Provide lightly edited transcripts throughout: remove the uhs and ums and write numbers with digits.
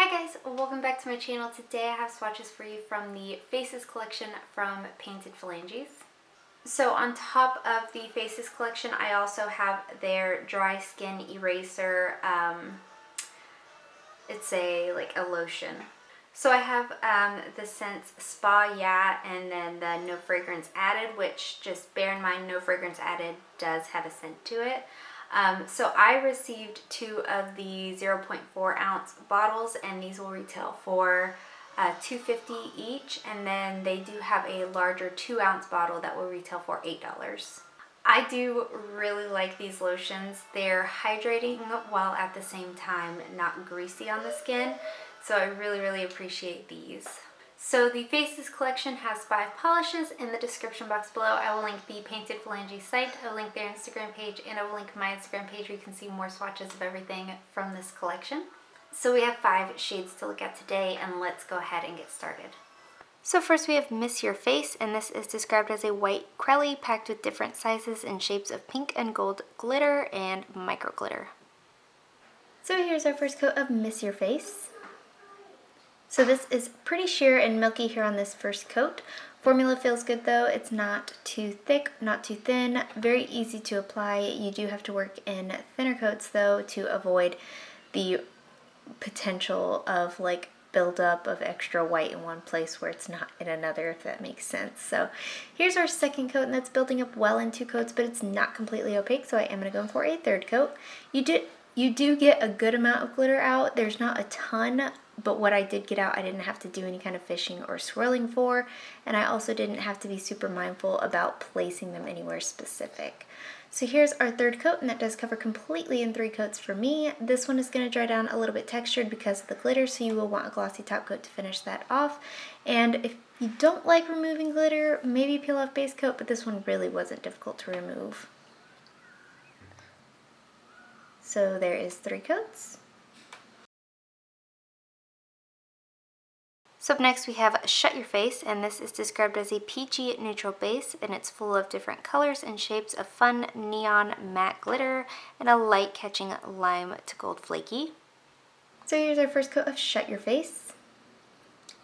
Hi guys, welcome back to my channel. Today I have swatches for you from the Faces collection from Painted Phalanges. So on top of the Faces collection, I also have their dry skin eraser. It's a lotion. So I have the scents Spa Yacht and then the no fragrance added, which just bear in mind no fragrance added does have a scent to it. So I received 2 of the 0.4 ounce bottles, and these will retail for $2.50 each, and then they do have a larger 2 ounce bottle that will retail for $8. I do really like these lotions. They're hydrating while at the same time not greasy on the skin, so I really appreciate these. So the Faces collection has 5 polishes. In the description box below, I will link the Painted Phalanges site, I will link their Instagram page, and I will link my Instagram page where you can see more swatches of everything from this collection. So we have 5 shades to look at today, and let's go ahead and get started. So first we have Miss Your Face, and this is described as a white crelly packed with different sizes and shapes of pink and gold glitter and micro glitter. So here's our first coat of Miss Your Face. So this is pretty sheer and milky here on this first coat. Formula feels good though. It's not too thick, not too thin, very easy to apply. You do have to work in thinner coats though to avoid the potential of buildup of extra white in one place where it's not in another, if that makes sense. So here's our second coat, and that's building up well in 2 coats, but it's not completely opaque, so I am going to go for a third coat. You do get a good amount of glitter out. There's not a ton, but what I did get out, I didn't have to do any kind of fishing or swirling for, and I also didn't have to be super mindful about placing them anywhere specific. So here's our third coat, and that does cover completely in 3 coats for me. This one is going to dry down a little bit textured because of the glitter, so you will want a glossy top coat to finish that off. And if you don't like removing glitter, maybe peel off base coat, but this one really wasn't difficult to remove. So there is 3 coats. So up next we have Shut Your Face, and this is described as a peachy neutral base, and it's full of different colors and shapes of fun neon matte glitter and a light catching lime to gold flaky. So here's our first coat of Shut Your Face.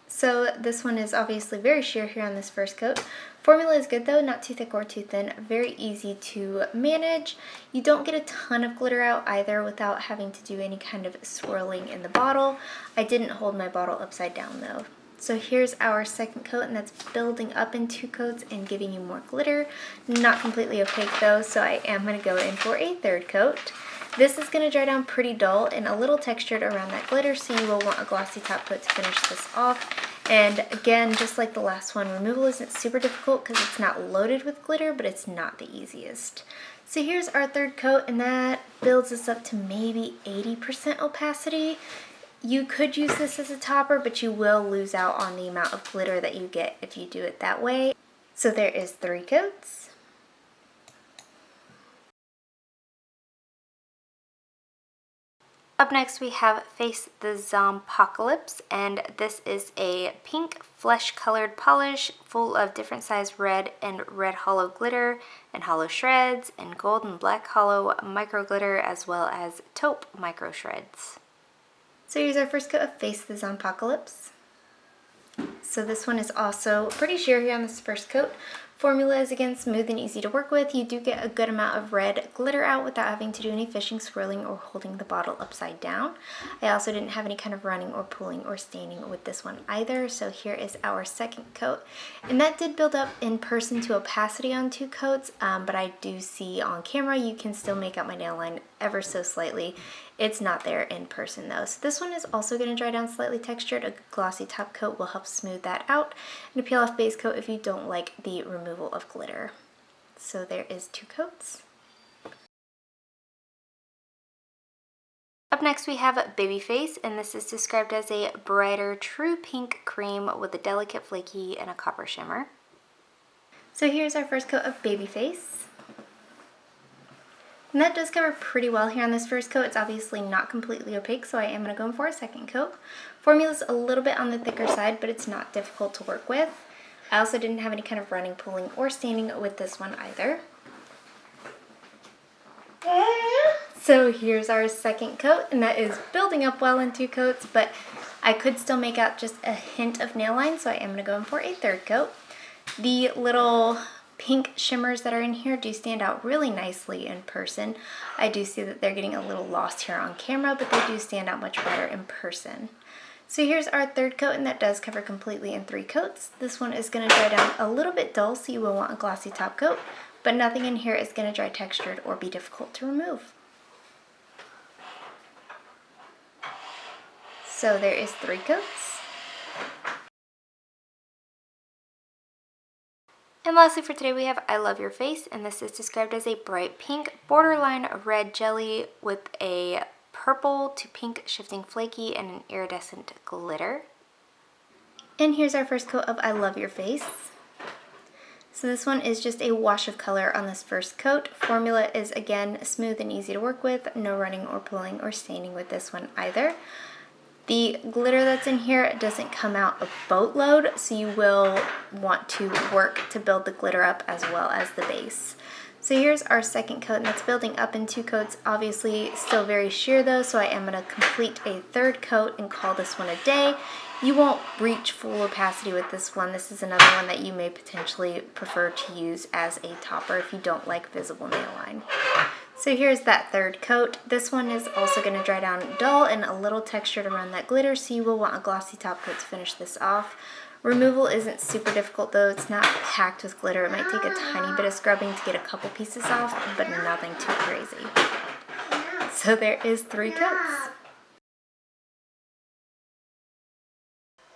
So this one is obviously very sheer here on this first coat. Formula is good though, not too thick or too thin, very easy to manage. You don't get a ton of glitter out either without having to do any kind of swirling in the bottle. I didn't hold my bottle upside down though. So here's our second coat, and that's building up in 2 coats and giving you more glitter. Not completely opaque though, so I am going to go in for a third coat. This is going to dry down pretty dull and a little textured around that glitter, so you will want a glossy top coat to finish this off. And again, just like the last one, removal isn't super difficult because it's not loaded with glitter, but it's not the easiest. So here's our third coat, and that builds us up to maybe 80% opacity. You could use this as a topper, but you will lose out on the amount of glitter that you get if you do it that way. So there is 3 coats. Up next we have Face the Zompocolypse, and this is a pink flesh-colored polish full of different size red and red hollow glitter and hollow shreds and gold and black hollow micro glitter, as well as taupe micro shreds. So here's our first coat of Face the Zompocolypse. So this one is also pretty sheer here on this first coat. Formula is again smooth and easy to work with. You do get a good amount of red glitter out without having to do any fishing, swirling, or holding the bottle upside down. I also didn't have any kind of running or pooling or staining with this one either. So here is our second coat. And that did build up in person to opacity on 2 coats, but I do see on camera you can still make out my nail line ever so slightly. It's not there in person though. So this one is also going to dry down slightly textured. A glossy top coat will help smooth that out, and a peel off base coat if you don't like the removal of glitter. So there is 2 coats. Up next we have Baby Face, and this is described as a brighter true pink cream with a delicate flaky and a copper shimmer. So here's our first coat of Baby Face. And that does cover pretty well here on this first coat. It's obviously not completely opaque, so I am going to go in for a second coat. Formula's a little bit on the thicker side, but it's not difficult to work with. I also didn't have any kind of running, pooling, or staining with this one either. So here's our second coat, and that is building up well in 2 coats, but I could still make out just a hint of nail line, so I am going to go in for a 3rd coat. The little pink shimmers that are in here do stand out really nicely in person. I do see that they're getting a little lost here on camera, but they do stand out much better in person. So here's our 3rd coat, and that does cover completely in 3 coats. This one is going to dry down a little bit dull, so you will want a glossy top coat, but nothing in here is going to dry textured or be difficult to remove. So there is 3 coats. And lastly for today we have I Love Your Face, and this is described as a bright pink borderline red jelly with a purple to pink shifting flaky and an iridescent glitter. And here's our first coat of I Love Your Face. So this one is just a wash of color on this first coat. Formula is again smooth and easy to work with, no running or pulling or staining with this one either. The glitter that's in here doesn't come out a boatload, so you will want to work to build the glitter up as well as the base. So here's our second coat, and that's building up in 2 coats. Obviously still very sheer though, so I am going to complete a 3rd coat and call this one a day. You won't reach full opacity with this one. This is another one that you may potentially prefer to use as a topper if you don't like visible nail line. So here's that 3rd coat. This one is also going to dry down dull and a little textured around that glitter, so you will want a glossy top coat to finish this off. Removal isn't super difficult though. It's not packed with glitter. It might take a tiny bit of scrubbing to get a couple pieces off, but nothing too crazy. So there is 3 coats.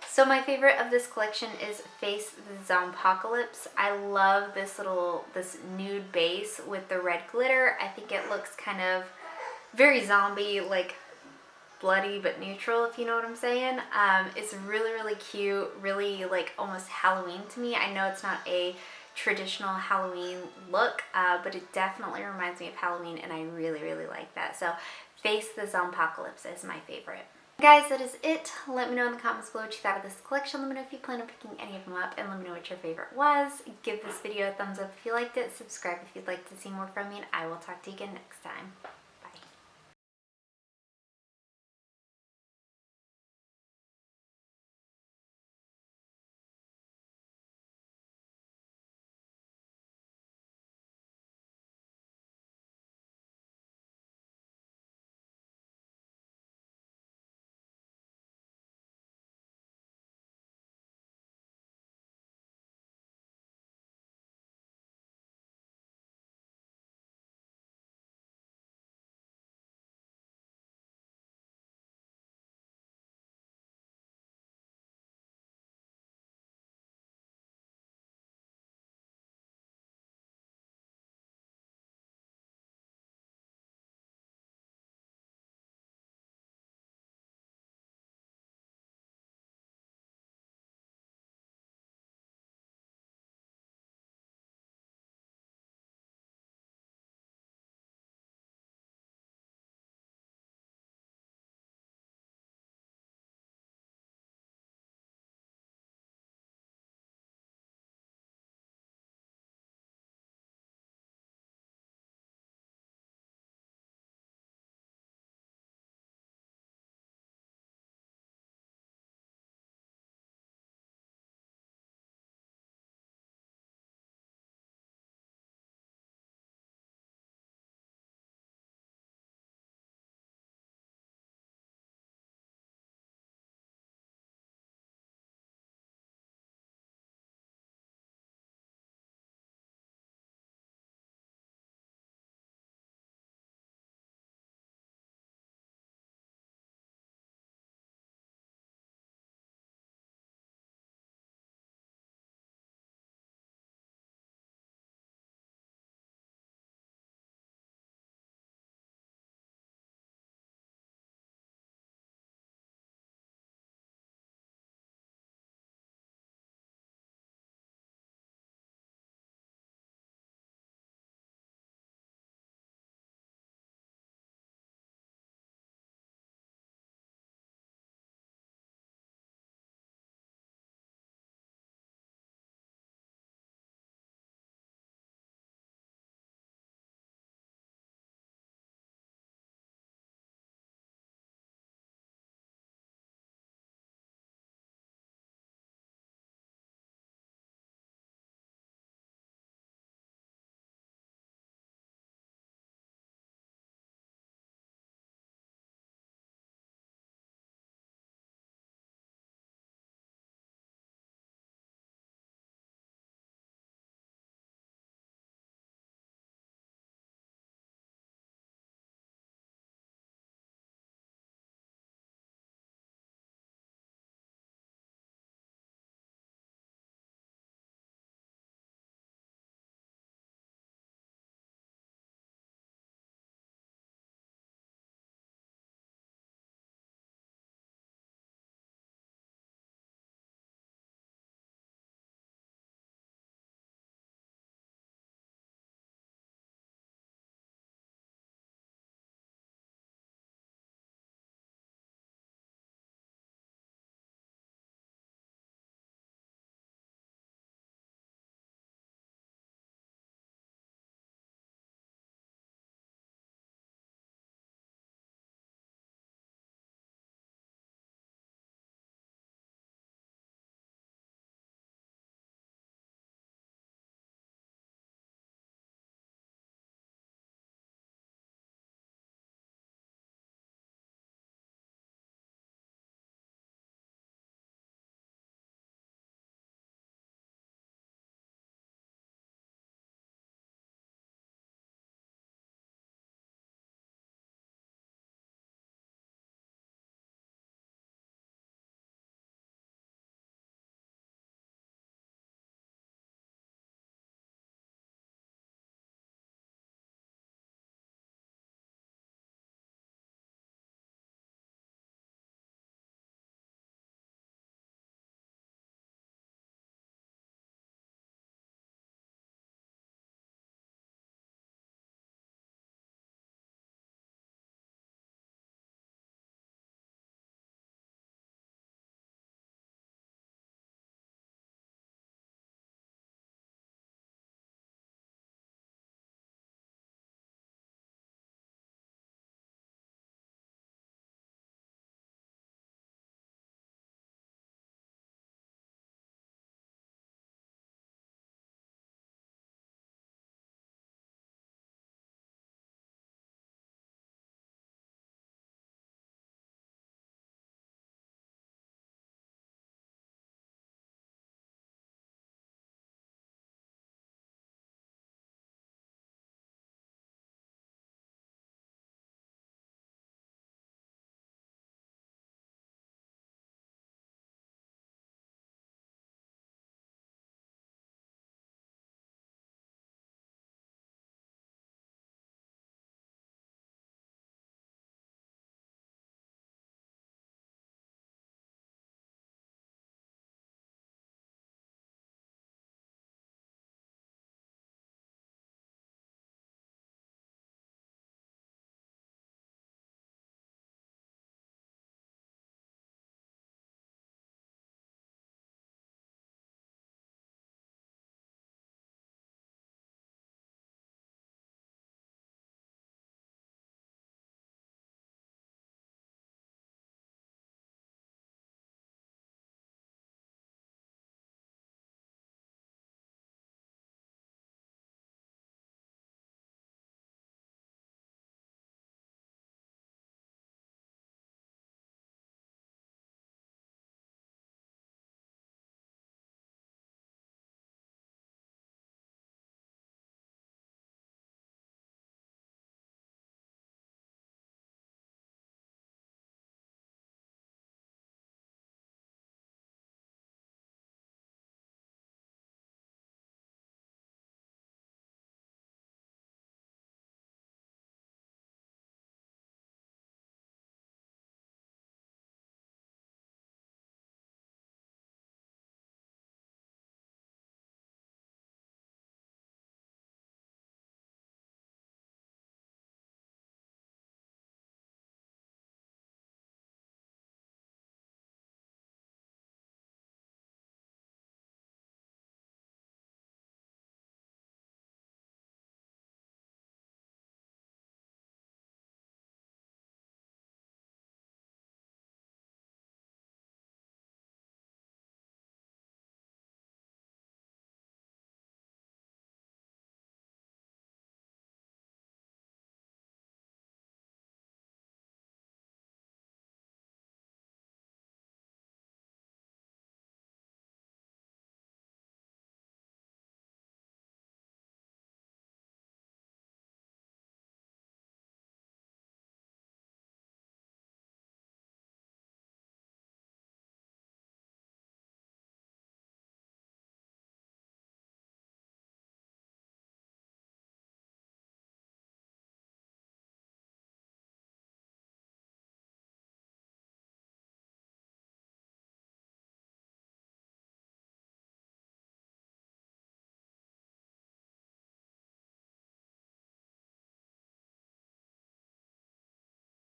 So my favorite of this collection is Face the Zompocolypse. I love this nude base with the red glitter. I think it looks kind of very zombie, like bloody but neutral, if you know what I'm saying. It's really, really cute, really like almost Halloween to me. I know it's not a traditional Halloween look, but it definitely reminds me of Halloween, and I really, really like that. So Face the Zompocolypse is my favorite. Guys, that is it. Let me know in the comments below what you thought of this collection. Let me know if you plan on picking any of them up, and let me know what your favorite was. Give this video a thumbs up if you liked it. Subscribe if you'd like to see more from me, and I will talk to you again next time.